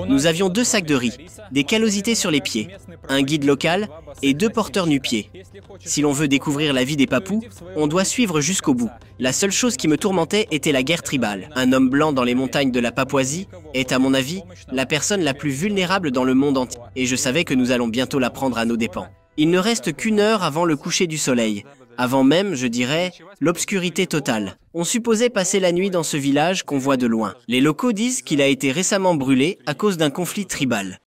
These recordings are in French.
Nous avions 2 sacs de riz, des callosités sur les pieds, un guide local et 2 porteurs nu-pieds. Si l'on veut découvrir la vie des Papous, on doit suivre jusqu'au bout. La seule chose qui me tourmentait était la guerre tribale. Un homme blanc dans les montagnes de la Papouasie est, à mon avis, la personne la plus vulnérable dans le monde entier. Et je savais que nous allons bientôt la prendre à nos dépens. Il ne reste qu'1 heure avant le coucher du soleil. Avant même, je dirais, l'obscurité totale. On supposait passer la nuit dans ce village qu'on voit de loin. Les locaux disent qu'il a été récemment brûlé à cause d'un conflit tribal.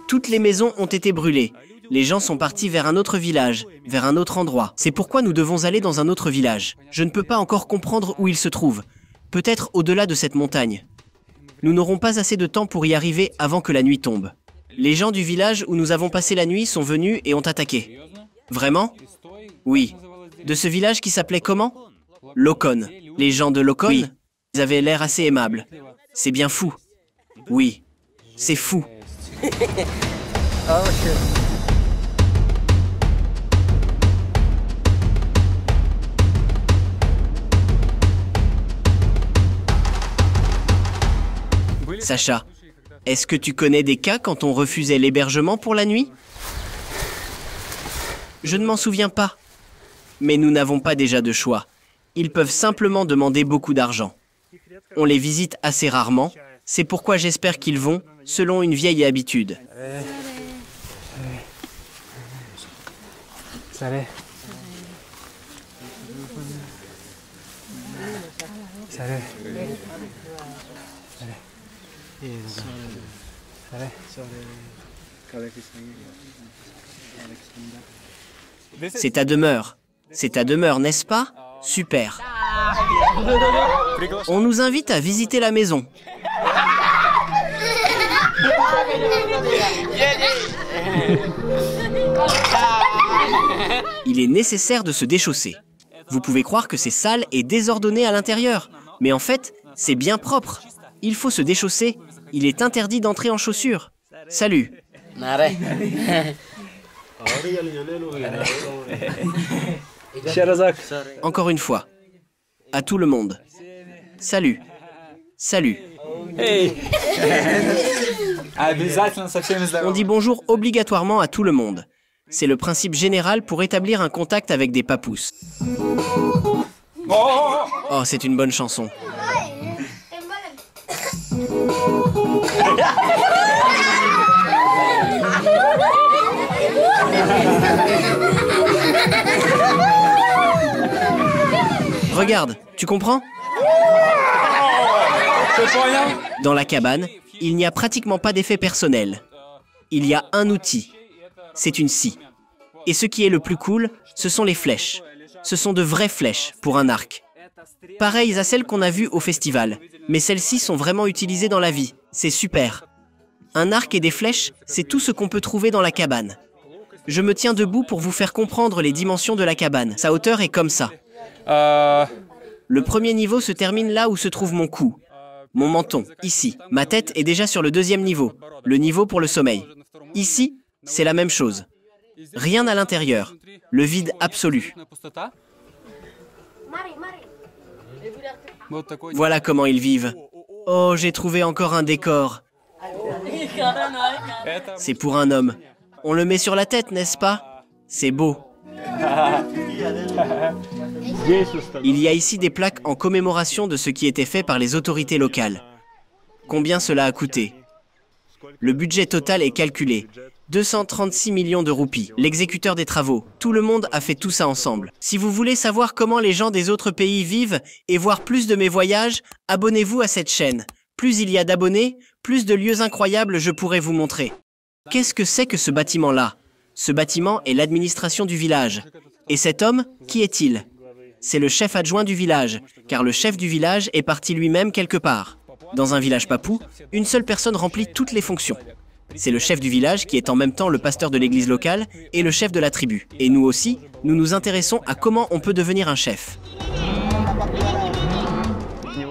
Toutes les maisons ont été brûlées. Les gens sont partis vers un autre village, vers un autre endroit. C'est pourquoi nous devons aller dans un autre village. Je ne peux pas encore comprendre où il se trouve. Peut-être au-delà de cette montagne. Nous n'aurons pas assez de temps pour y arriver avant que la nuit tombe. Les gens du village où nous avons passé la nuit sont venus et ont attaqué. Vraiment? Oui. De ce village qui s'appelait comment? Lokon. Les gens de Lokon? Oui. Ils avaient l'air assez aimables. C'est bien fou. Oui. C'est fou. Sacha, est-ce que tu connais des cas quand on refusait l'hébergement pour la nuit? Je ne m'en souviens pas. Mais nous n'avons pas déjà de choix. Ils peuvent simplement demander beaucoup d'argent. On les visite assez rarement. C'est pourquoi j'espère qu'ils vont, selon une vieille habitude. C'est ta demeure. C'est ta demeure, n'est-ce pas? Super. On nous invite à visiter la maison. Il est nécessaire de se déchausser. Vous pouvez croire que c'est sale et désordonné à l'intérieur. Mais en fait, c'est bien propre. Il faut se déchausser. Il est interdit d'entrer en chaussures. Salut. Encore une fois. À tout le monde. Salut. Salut. On dit bonjour obligatoirement à tout le monde. C'est le principe général pour établir un contact avec des papous. Oh, c'est une bonne chanson. Regarde, tu comprends? Dans la cabane, il n'y a pratiquement pas d'effet personnel. Il y a un outil. C'est une scie. Et ce qui est le plus cool, ce sont les flèches. Ce sont de vraies flèches pour un arc. Pareilles à celles qu'on a vues au festival. Mais celles-ci sont vraiment utilisées dans la vie. C'est super. Un arc et des flèches, c'est tout ce qu'on peut trouver dans la cabane. Je me tiens debout pour vous faire comprendre les dimensions de la cabane. Sa hauteur est comme ça. Le premier niveau se termine là où se trouve mon cou. Mon menton, ici. Ma tête est déjà sur le 2e niveau, le niveau pour le sommeil. Ici, c'est la même chose. Rien à l'intérieur. Le vide absolu. Voilà comment ils vivent. Oh, j'ai trouvé encore un décor. C'est pour un homme. On le met sur la tête, n'est-ce pas? C'est beau. Il y a ici des plaques en commémoration de ce qui était fait par les autorités locales. Combien cela a coûté? Le budget total est calculé. 236 millions de roupies. L'exécuteur des travaux. Tout le monde a fait tout ça ensemble. Si vous voulez savoir comment les gens des autres pays vivent et voir plus de mes voyages, abonnez-vous à cette chaîne. Plus il y a d'abonnés, plus de lieux incroyables je pourrai vous montrer. Qu'est-ce que c'est que ce bâtiment-là? Ce bâtiment est l'administration du village. Et cet homme, qui est-il? C'est le chef adjoint du village, car le chef du village est parti lui-même quelque part. Dans un village papou, une seule personne remplit toutes les fonctions. C'est le chef du village qui est en même temps le pasteur de l'église locale et le chef de la tribu. Et nous aussi, nous nous intéressons à comment on peut devenir un chef.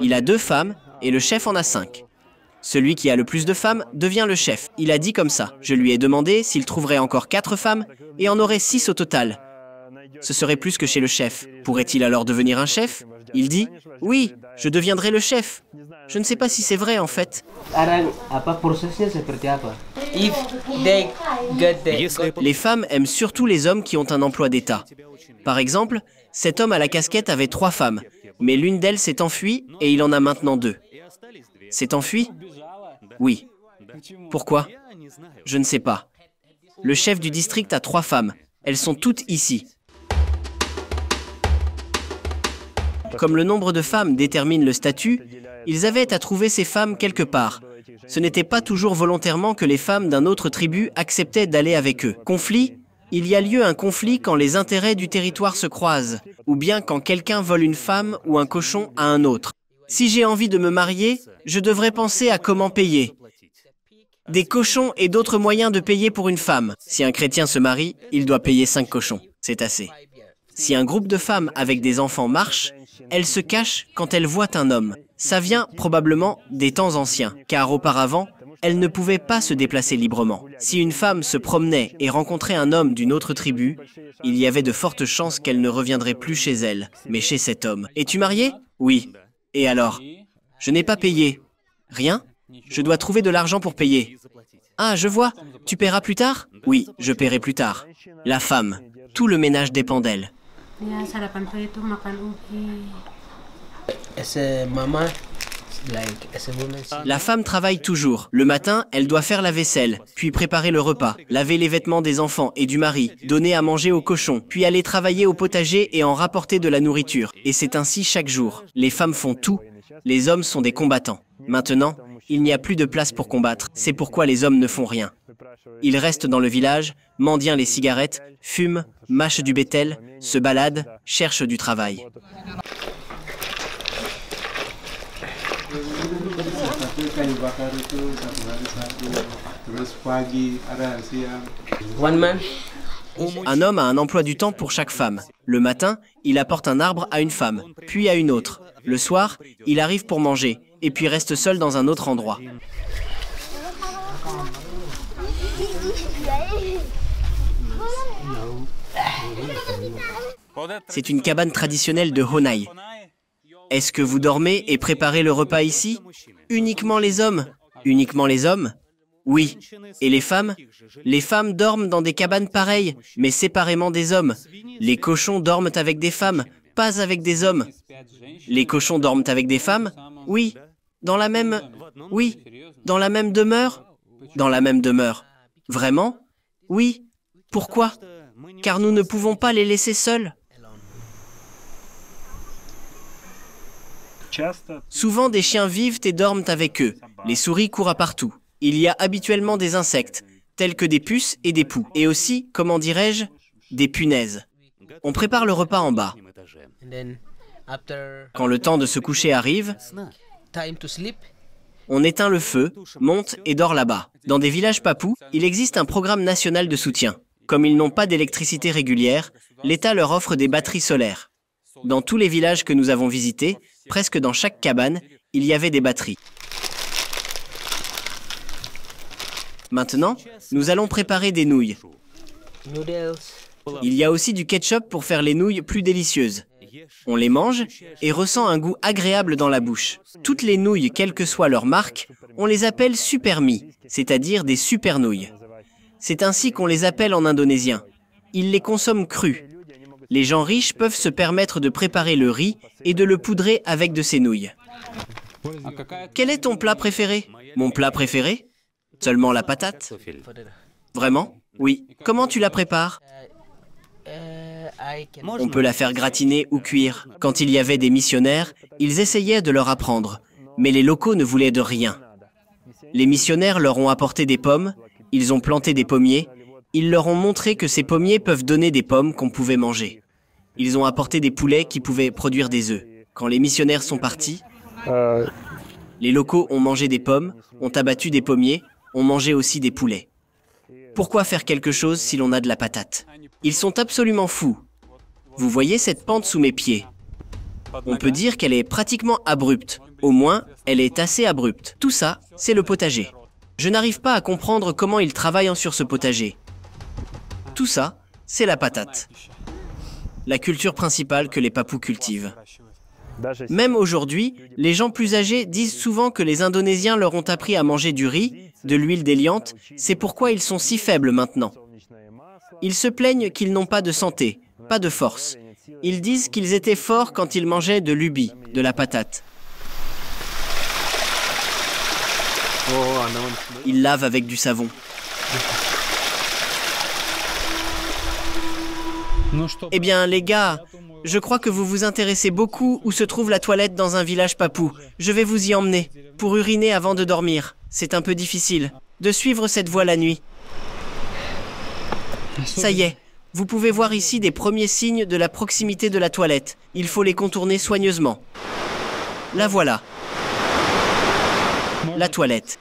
Il a 2 femmes et le chef en a 5. Celui qui a le plus de femmes devient le chef. Il a dit comme ça. Je lui ai demandé s'il trouverait encore 4 femmes et en aurait 6 au total. Ce serait plus que chez le chef. Pourrait-il alors devenir un chef? Il dit « Oui, je deviendrai le chef ». Je ne sais pas si c'est vrai en fait. Les femmes aiment surtout les hommes qui ont un emploi d'État. Par exemple, cet homme à la casquette avait 3 femmes, mais l'une d'elles s'est enfuie et il en a maintenant 2. S'est enfuie? Oui. Pourquoi? Je ne sais pas. Le chef du district a 3 femmes. Elles sont toutes ici. Comme le nombre de femmes détermine le statut, ils avaient à trouver ces femmes quelque part. Ce n'était pas toujours volontairement que les femmes d'un autre tribu acceptaient d'aller avec eux. Conflit? Il y a lieu un conflit quand les intérêts du territoire se croisent, ou bien quand quelqu'un vole une femme ou un cochon à un autre. Si j'ai envie de me marier, je devrais penser à comment payer. Des cochons et d'autres moyens de payer pour une femme. Si un chrétien se marie, il doit payer 5 cochons. C'est assez. Si un groupe de femmes avec des enfants marche, elles se cachent quand elles voient un homme. Ça vient probablement des temps anciens, car auparavant, elles ne pouvaient pas se déplacer librement. Si une femme se promenait et rencontrait un homme d'une autre tribu, il y avait de fortes chances qu'elle ne reviendrait plus chez elle, mais chez cet homme. Es-tu marié? Oui. Et alors? Je n'ai pas payé. Rien? Je dois trouver de l'argent pour payer. Ah, je vois. Tu paieras plus tard? Oui, je paierai plus tard. La femme. Tout le ménage dépend d'elle. La femme travaille toujours. Le matin, elle doit faire la vaisselle, puis préparer le repas, laver les vêtements des enfants et du mari, donner à manger aux cochons, puis aller travailler au potager et en rapporter de la nourriture. Et c'est ainsi chaque jour. Les femmes font tout. Les hommes sont des combattants. Maintenant, il n'y a plus de place pour combattre. C'est pourquoi les hommes ne font rien. Ils restent dans le village, mendient les cigarettes, fument, mâchent du bétel, se baladent, cherchent du travail. Un homme a un emploi du temps pour chaque femme. Le matin, il apporte un arbre à une femme, puis à une autre. Le soir, il arrive pour manger, et puis reste seul dans un autre endroit. C'est une cabane traditionnelle de Honai. Est-ce que vous dormez et préparez le repas ici? Uniquement les hommes? Uniquement les hommes? Oui. Et les femmes? Les femmes dorment dans des cabanes pareilles, mais séparément des hommes. Les cochons dorment avec des femmes, pas avec des hommes. Les cochons dorment avec des femmes? Oui. Dans la même... Oui. Dans la même demeure? Dans la même demeure. Vraiment? Oui. Pourquoi? Car nous ne pouvons pas les laisser seuls. Souvent, des chiens vivent et dorment avec eux. Les souris courent partout. Il y a habituellement des insectes, tels que des puces et des poux. Et aussi, comment dirais-je, des punaises. On prépare le repas en bas. Quand le temps de se coucher arrive, on éteint le feu, monte et dort là-bas. Dans des villages papous, il existe un programme national de soutien. Comme ils n'ont pas d'électricité régulière, l'État leur offre des batteries solaires. Dans tous les villages que nous avons visités, presque dans chaque cabane, il y avait des batteries. Maintenant, nous allons préparer des nouilles. Il y a aussi du ketchup pour faire les nouilles plus délicieuses. On les mange et ressent un goût agréable dans la bouche. Toutes les nouilles, quelle que soit leur marque, on les appelle supermi, c'est-à-dire des super nouilles. C'est ainsi qu'on les appelle en indonésien. Ils les consomment crus. Les gens riches peuvent se permettre de préparer le riz et de le poudrer avec de ces nouilles. Quel est ton plat préféré? Mon plat préféré? Seulement la patate? Vraiment? Oui. Comment tu la prépares? On peut la faire gratiner ou cuire. Quand il y avait des missionnaires, ils essayaient de leur apprendre. Mais les locaux ne voulaient de rien. Les missionnaires leur ont apporté des pommes, ils ont planté des pommiers, ils leur ont montré que ces pommiers peuvent donner des pommes qu'on pouvait manger. Ils ont apporté des poulets qui pouvaient produire des œufs. Quand les missionnaires sont partis, les locaux ont mangé des pommes, ont abattu des pommiers, ont mangé aussi des poulets. Pourquoi faire quelque chose si l'on a de la patate? Ils sont absolument fous. Vous voyez cette pente sous mes pieds? On peut dire qu'elle est pratiquement abrupte. Au moins, elle est assez abrupte. Tout ça, c'est le potager. Je n'arrive pas à comprendre comment ils travaillent sur ce potager. Tout ça, c'est la patate. La culture principale que les Papous cultivent. Même aujourd'hui, les gens plus âgés disent souvent que les Indonésiens leur ont appris à manger du riz, de l'huile d'éliante, c'est pourquoi ils sont si faibles maintenant. Ils se plaignent qu'ils n'ont pas de santé, pas de force. Ils disent qu'ils étaient forts quand ils mangeaient de l'ubi, de la patate. Ils lavent avec du savon. Eh bien, les gars, je crois que vous vous intéressez beaucoup où se trouve la toilette dans un village papou. Je vais vous y emmener, pour uriner avant de dormir. C'est un peu difficile de suivre cette voie la nuit. Ça y est, vous pouvez voir ici des premiers signes de la proximité de la toilette. Il faut les contourner soigneusement. La voilà. La toilette.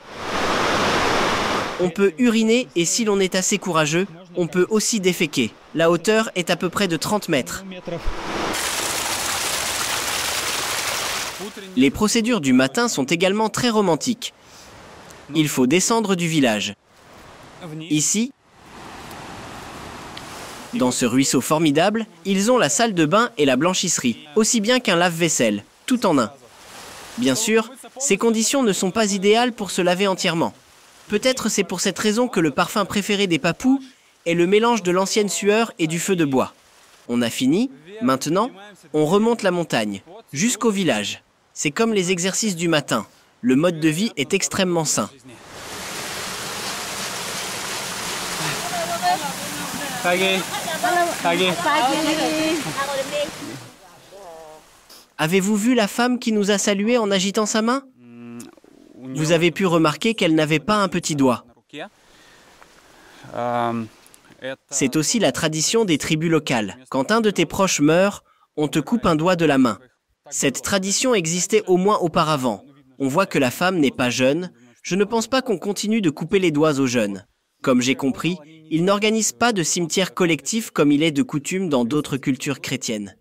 On peut uriner et si l'on est assez courageux, on peut aussi déféquer. La hauteur est à peu près de 30 mètres. Les procédures du matin sont également très romantiques. Il faut descendre du village. Ici, dans ce ruisseau formidable, ils ont la salle de bain et la blanchisserie, aussi bien qu'un lave-vaisselle, tout en un. Bien sûr, ces conditions ne sont pas idéales pour se laver entièrement. Peut-être c'est pour cette raison que le parfum préféré des Papous est le mélange de l'ancienne sueur et du feu de bois. On a fini, maintenant, on remonte la montagne, jusqu'au village. C'est comme les exercices du matin. Le mode de vie est extrêmement sain. Avez-vous vu la femme qui nous a salués en agitant sa main? Vous avez pu remarquer qu'elle n'avait pas un petit doigt. C'est aussi la tradition des tribus locales. Quand un de tes proches meurt, on te coupe un doigt de la main. Cette tradition existait au moins auparavant. On voit que la femme n'est pas jeune. Je ne pense pas qu'on continue de couper les doigts aux jeunes. Comme j'ai compris, ils n'organisent pas de cimetière collectif comme il est de coutume dans d'autres cultures chrétiennes.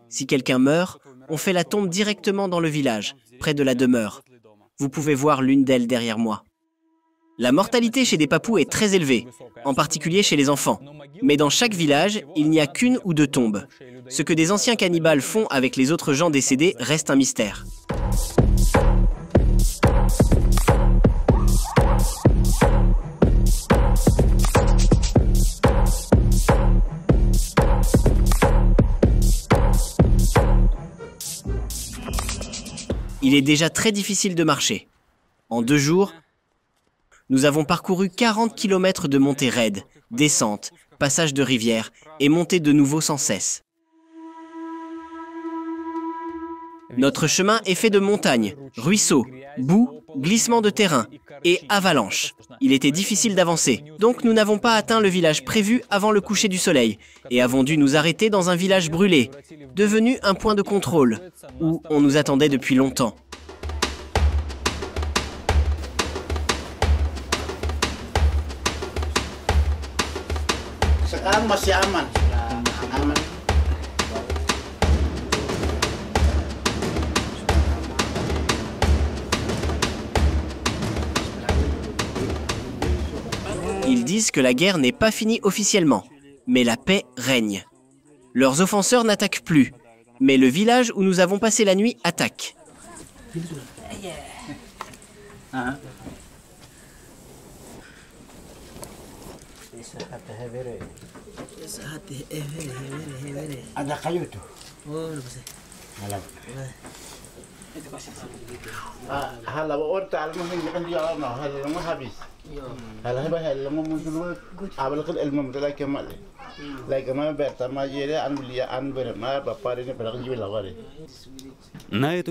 Si quelqu'un meurt, on fait la tombe directement dans le village, près de la demeure. Vous pouvez voir l'une d'elles derrière moi. La mortalité chez des Papous est très élevée, en particulier chez les enfants. Mais dans chaque village, il n'y a qu'une ou deux tombes. Ce que des anciens cannibales font avec les autres gens décédés reste un mystère. Il est déjà très difficile de marcher. En 2 jours, nous avons parcouru 40 km de montées raides, descentes, passages de rivières et montées de nouveau sans cesse. Notre chemin est fait de montagnes, ruisseaux, boue, glissements de terrain et avalanches. Il était difficile d'avancer, donc nous n'avons pas atteint le village prévu avant le coucher du soleil et avons dû nous arrêter dans un village brûlé, devenu un point de contrôle, où on nous attendait depuis longtemps. Ils disent que la guerre n'est pas finie officiellement, mais la paix règne. Leurs offenseurs n'attaquent plus, mais le village où nous avons passé la nuit attaque.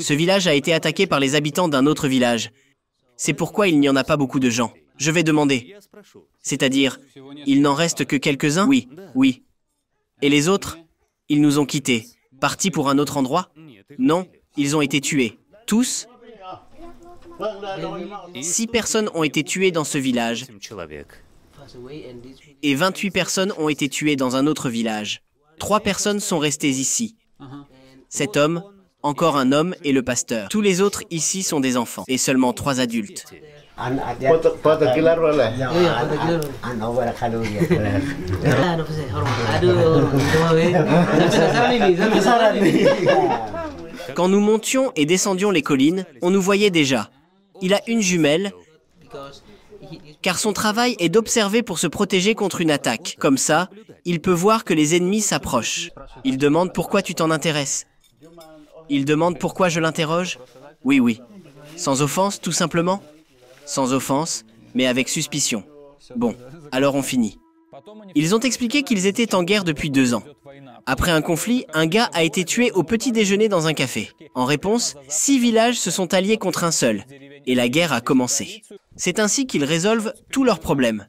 Ce village a été attaqué par les habitants d'un autre village. C'est pourquoi il n'y en a pas beaucoup de gens. Je vais demander. C'est-à-dire, il n'en reste que quelques-uns? Oui, oui. Et les autres? Ils nous ont quittés. Partis pour un autre endroit? Non, ils ont été tués. Tous? 6 personnes ont été tuées dans ce village. Et 28 personnes ont été tuées dans un autre village. 3 personnes sont restées ici. Cet homme, encore un homme et le pasteur. Tous les autres ici sont des enfants et seulement 3 adultes. Quand nous montions et descendions les collines, on nous voyait déjà. Il a une jumelle, car son travail est d'observer pour se protéger contre une attaque. Comme ça, il peut voir que les ennemis s'approchent. Il demande pourquoi tu t'en intéresses. Il demande pourquoi je l'interroge. Oui, oui. Sans offense, tout simplement. Sans offense, mais avec suspicion. Bon, alors on finit. Ils ont expliqué qu'ils étaient en guerre depuis 2 ans. Après un conflit, un gars a été tué au petit déjeuner dans un café. En réponse, 6 villages se sont alliés contre un seul. Et la guerre a commencé. C'est ainsi qu'ils résolvent tous leurs problèmes.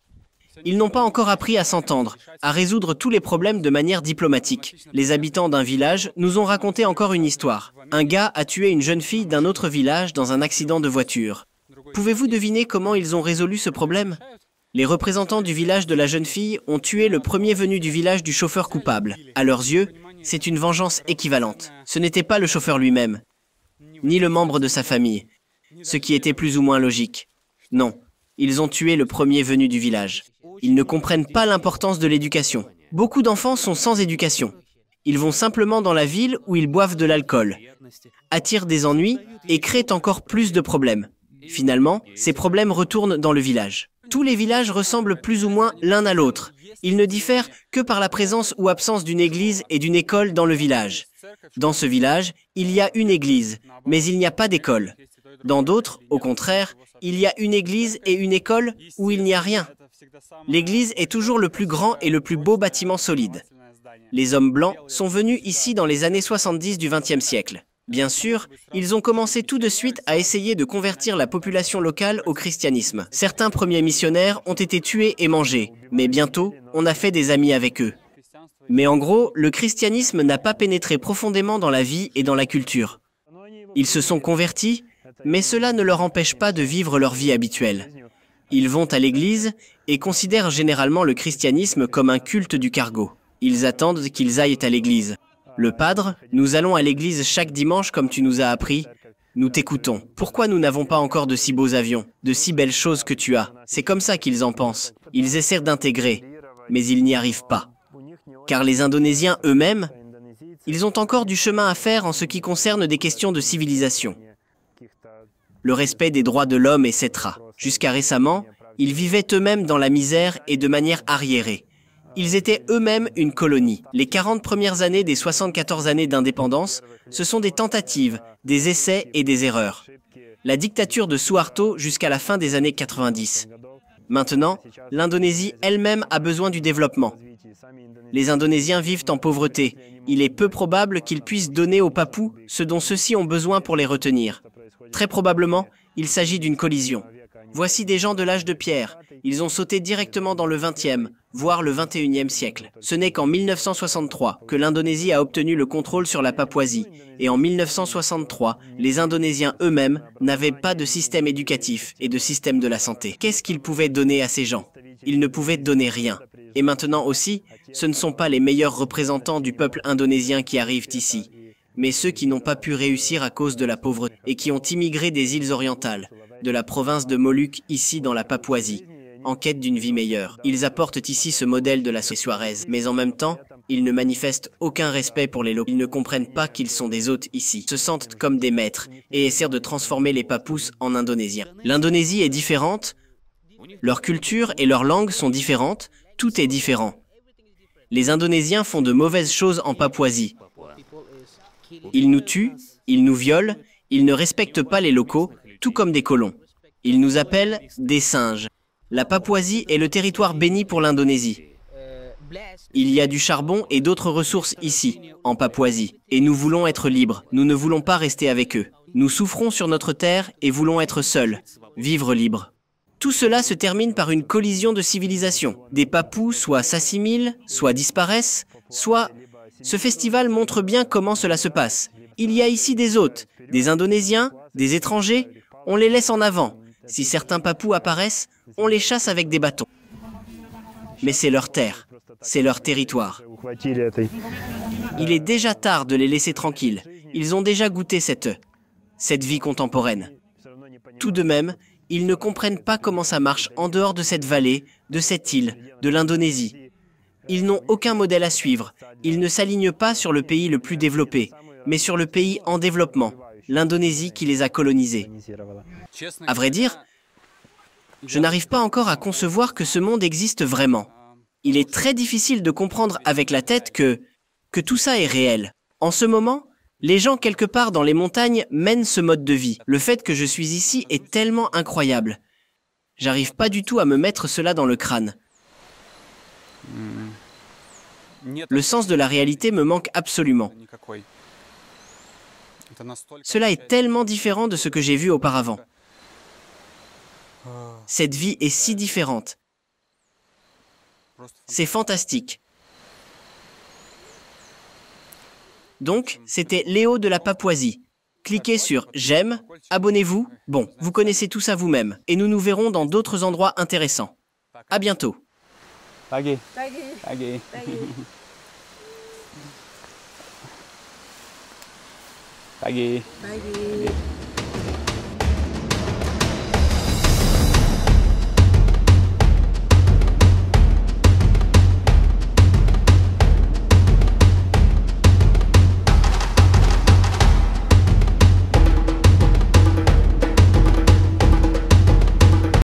Ils n'ont pas encore appris à s'entendre, à résoudre tous les problèmes de manière diplomatique. Les habitants d'un village nous ont raconté encore une histoire. Un gars a tué une jeune fille d'un autre village dans un accident de voiture. Pouvez-vous deviner comment ils ont résolu ce problème? Les représentants du village de la jeune fille ont tué le premier venu du village du chauffeur coupable. À leurs yeux, c'est une vengeance équivalente. Ce n'était pas le chauffeur lui-même, ni le membre de sa famille, ce qui était plus ou moins logique. Non, ils ont tué le premier venu du village. Ils ne comprennent pas l'importance de l'éducation. Beaucoup d'enfants sont sans éducation. Ils vont simplement dans la ville où ils boivent de l'alcool, attirent des ennuis et créent encore plus de problèmes. Finalement, ces problèmes retournent dans le village. Tous les villages ressemblent plus ou moins l'un à l'autre. Ils ne diffèrent que par la présence ou absence d'une église et d'une école dans le village. Dans ce village, il y a une église, mais il n'y a pas d'école. Dans d'autres, au contraire, il y a une église et une école où il n'y a rien. L'église est toujours le plus grand et le plus beau bâtiment solide. Les hommes blancs sont venus ici dans les années 70 du XXe siècle. Bien sûr, ils ont commencé tout de suite à essayer de convertir la population locale au christianisme. Certains premiers missionnaires ont été tués et mangés, mais bientôt, on a fait des amis avec eux. Mais en gros, le christianisme n'a pas pénétré profondément dans la vie et dans la culture. Ils se sont convertis, mais cela ne leur empêche pas de vivre leur vie habituelle. Ils vont à l'église et considèrent généralement le christianisme comme un culte du cargo. Ils attendent qu'ils aillent à l'église. Le padre, nous allons à l'église chaque dimanche comme tu nous as appris. Nous t'écoutons. Pourquoi nous n'avons pas encore de si beaux avions, de si belles choses que tu as? C'est comme ça qu'ils en pensent. Ils essaient d'intégrer, mais ils n'y arrivent pas. Car les Indonésiens eux-mêmes, ils ont encore du chemin à faire en ce qui concerne des questions de civilisation. Le respect des droits de l'homme, etc. Jusqu'à récemment, ils vivaient eux-mêmes dans la misère et de manière arriérée. Ils étaient eux-mêmes une colonie. Les 40 premières années des 74 années d'indépendance, ce sont des tentatives, des essais et des erreurs. La dictature de Suharto jusqu'à la fin des années 90. Maintenant, l'Indonésie elle-même a besoin du développement. Les Indonésiens vivent en pauvreté. Il est peu probable qu'ils puissent donner aux Papous ce dont ceux-ci ont besoin pour les retenir. Très probablement, il s'agit d'une collision. Voici des gens de l'âge de pierre. Ils ont sauté directement dans le 20e, voire le 21e siècle. Ce n'est qu'en 1963 que l'Indonésie a obtenu le contrôle sur la Papouasie. Et en 1963, les Indonésiens eux-mêmes n'avaient pas de système éducatif et de système de la santé. Qu'est-ce qu'ils pouvaient donner à ces gens? Ils ne pouvaient donner rien. Et maintenant aussi, ce ne sont pas les meilleurs représentants du peuple indonésien qui arrivent ici, mais ceux qui n'ont pas pu réussir à cause de la pauvreté et qui ont immigré des îles orientales, de la province de Moluques ici dans la Papouasie, en quête d'une vie meilleure. Ils apportent ici ce modèle de la société suarez, mais en même temps, ils ne manifestent aucun respect pour les locaux. Ils ne comprennent pas qu'ils sont des hôtes ici, se sentent comme des maîtres et essaient de transformer les Papous en Indonésiens. L'Indonésie est différente, leur culture et leur langue sont différentes, tout est différent. Les Indonésiens font de mauvaises choses en Papouasie. Ils nous tuent, ils nous violent, ils ne respectent pas les locaux, tout comme des colons. Ils nous appellent des singes. La Papouasie est le territoire béni pour l'Indonésie. Il y a du charbon et d'autres ressources ici, en Papouasie. Et nous voulons être libres, nous ne voulons pas rester avec eux. Nous souffrons sur notre terre et voulons être seuls, vivre libres. Tout cela se termine par une collision de civilisations. Des Papous soit s'assimilent, soit disparaissent, soit... Ce festival montre bien comment cela se passe. Il y a ici des hôtes, des Indonésiens, des étrangers, on les laisse en avant. Si certains Papous apparaissent, on les chasse avec des bâtons. Mais c'est leur terre, c'est leur territoire. Il est déjà tard de les laisser tranquilles. Ils ont déjà goûté cette vie contemporaine. Tout de même, ils ne comprennent pas comment ça marche en dehors de cette vallée, de cette île, de l'Indonésie. Ils n'ont aucun modèle à suivre. Ils ne s'alignent pas sur le pays le plus développé. mais sur le pays en développement, l'Indonésie qui les a colonisés. À vrai dire, je n'arrive pas encore à concevoir que ce monde existe vraiment. Il est très difficile de comprendre avec la tête que tout ça est réel. En ce moment, les gens quelque part dans les montagnes mènent ce mode de vie. Le fait que je suis ici est tellement incroyable. J'arrive pas du tout à me mettre cela dans le crâne. Le sens de la réalité me manque absolument. Cela est tellement différent de ce que j'ai vu auparavant. Cette vie est si différente. C'est fantastique. Donc, c'était Léo de la Papouasie. Cliquez sur « J'aime », abonnez-vous. Bon, vous connaissez tout ça vous-même. Et nous nous verrons dans d'autres endroits intéressants. À bientôt. Pagi. Pagi. Pagi. Pagi. Pagi. Pagi.